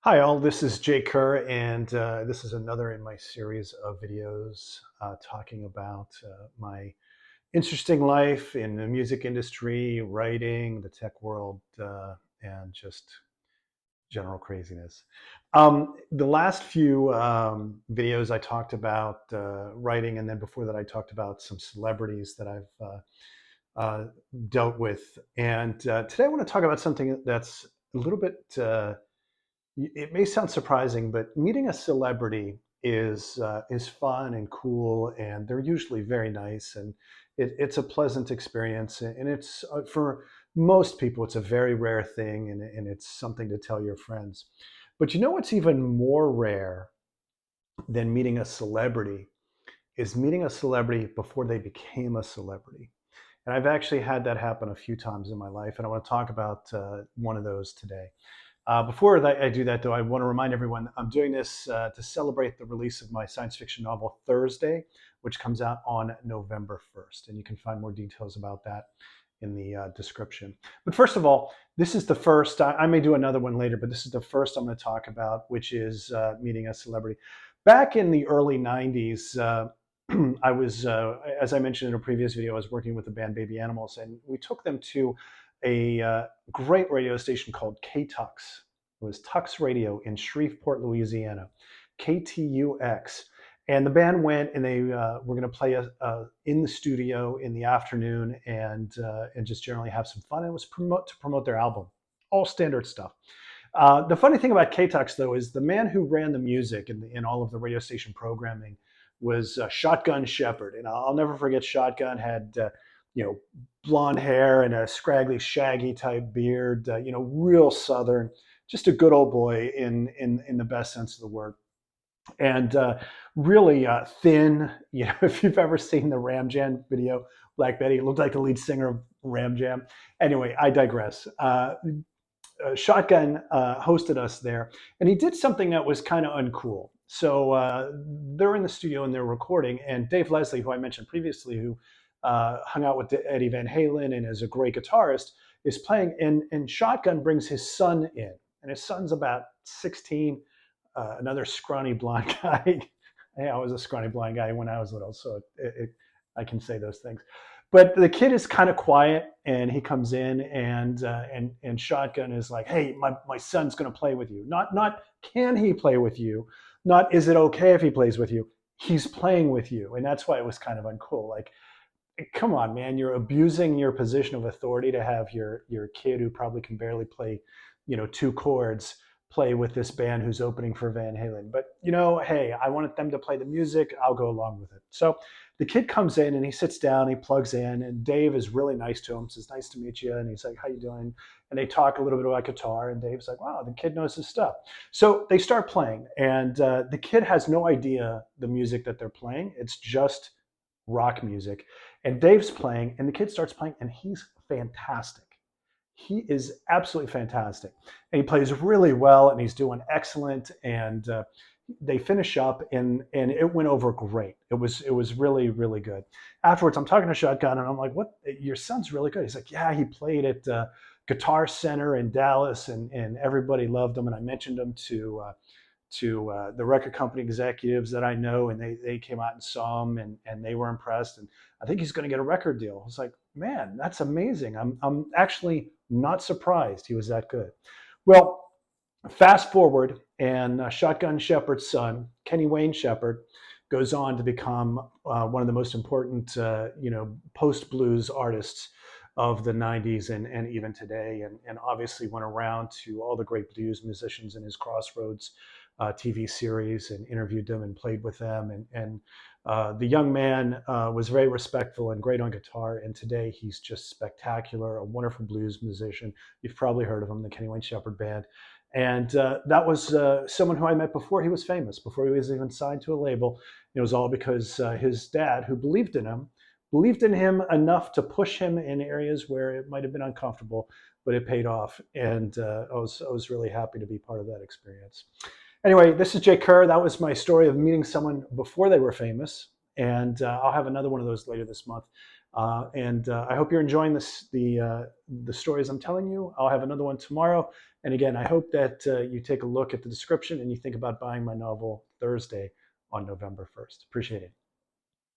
Hi all, this is Jay Kerr, and this is another in my series of videos talking about my interesting life in the music industry, writing, the tech world, and just general craziness. The last few videos I talked about writing, and then before that I talked about some celebrities that I've dealt with. And today I want to talk about something that's a little bit it may sound surprising, but meeting a celebrity is fun and cool, and they're usually very nice, and it's a pleasant experience, and it's for most people, it's a very rare thing, and it's something to tell your friends. But you know what's even more rare than meeting a celebrity is meeting a celebrity before they became a celebrity. And I've actually had that happen a few times in my life, and I want to talk about one of those today. Before I do that, though, I want to remind everyone I'm doing this to celebrate the release of my science fiction novel Thursday, which comes out on November 1st. And you can find more details about that in the description. But first of all, this is the first, I may do another one later, but this is the first I'm going to talk about, which is meeting a celebrity. Back in the early 90s, I was, as I mentioned in a previous video, I was working with the band Baby Animals, and we took them to a great radio station called KTUX. It was Tux Radio in Shreveport, Louisiana, KTUX. And the band went, and they were going to play in the studio in the afternoon, and just generally have some fun. It was to promote their album, all standard stuff. The funny thing about KTUX, though, is the man who ran the music in all of the radio station programming was Shotgun Shepherd, and I'll never forget. Shotgun had you know blonde hair and a scraggly, shaggy type beard. Real Southern, just a good old boy in the best sense of the word, and really thin. If you've ever seen the Ram Jam video, Black Betty, it looked like the lead singer of Ram Jam. Anyway, I digress. Shotgun hosted us there, and he did something that was kind of uncool. So they're in the studio and they're recording, and Dave Leslie, who I mentioned previously, who hung out with Eddie Van Halen and is a great guitarist, is playing, and Shotgun brings his son in, and his son's about 16, another scrawny blonde guy. Yeah, I was a scrawny blonde guy when I was little, so I can say those things. But the kid is kind of quiet, and he comes in, and Shotgun is like, "Hey, my son's going to play with you. Not can he play with you? Not is it okay if he plays with you? He's playing with you." And that's why it was kind of uncool. Like, come on, man, you're abusing your position of authority to have your kid who probably can barely play, two chords, play with this band who's opening for Van Halen. But hey, I wanted them to play the music. I'll go along with it. So the kid comes in and he sits down, he plugs in, and Dave is really nice to him. Says, "Nice to meet you," and he's like, "How you doing?" And they talk a little bit about guitar, and Dave's like, "Wow, the kid knows his stuff." So they start playing, and the kid has no idea the music that they're playing. It's just rock music. And Dave's playing, and the kid starts playing, and he's fantastic. He is absolutely fantastic. And he plays really well, and he's doing excellent. And they finish up, and it went over great. It was really, really good. Afterwards, I'm talking to Shotgun, and I'm like, "What? Your son's really good." He's like, "Yeah, he played at Guitar Center in Dallas, and everybody loved him." And I mentioned him to the record company executives that I know, and they came out and saw him, and they were impressed. And I think he's going to get a record deal. I was like, "Man, that's amazing. I'm actually not surprised he was that good." Well, fast forward, and Shotgun Shepherd's son, Kenny Wayne Shepherd, goes on to become one of the most important, post blues artists of the 90s, and even today, and obviously went around to all the great blues musicians in his Crossroads TV series and interviewed them and played with them. And the young man was very respectful and great on guitar. And today he's just spectacular, a wonderful blues musician. You've probably heard of him, the Kenny Wayne Shepherd Band. And that was someone who I met before he was famous, before he was even signed to a label. It was all because his dad, who believed in him enough to push him in areas where it might have been uncomfortable, but it paid off. And I was really happy to be part of that experience. Anyway, this is Jay Kerr. That was my story of meeting someone before they were famous. And I'll have another one of those later this month. And I hope you're enjoying the stories I'm telling you. I'll have another one tomorrow. And again, I hope that you take a look at the description and you think about buying my novel Thursday on November 1st. Appreciate it.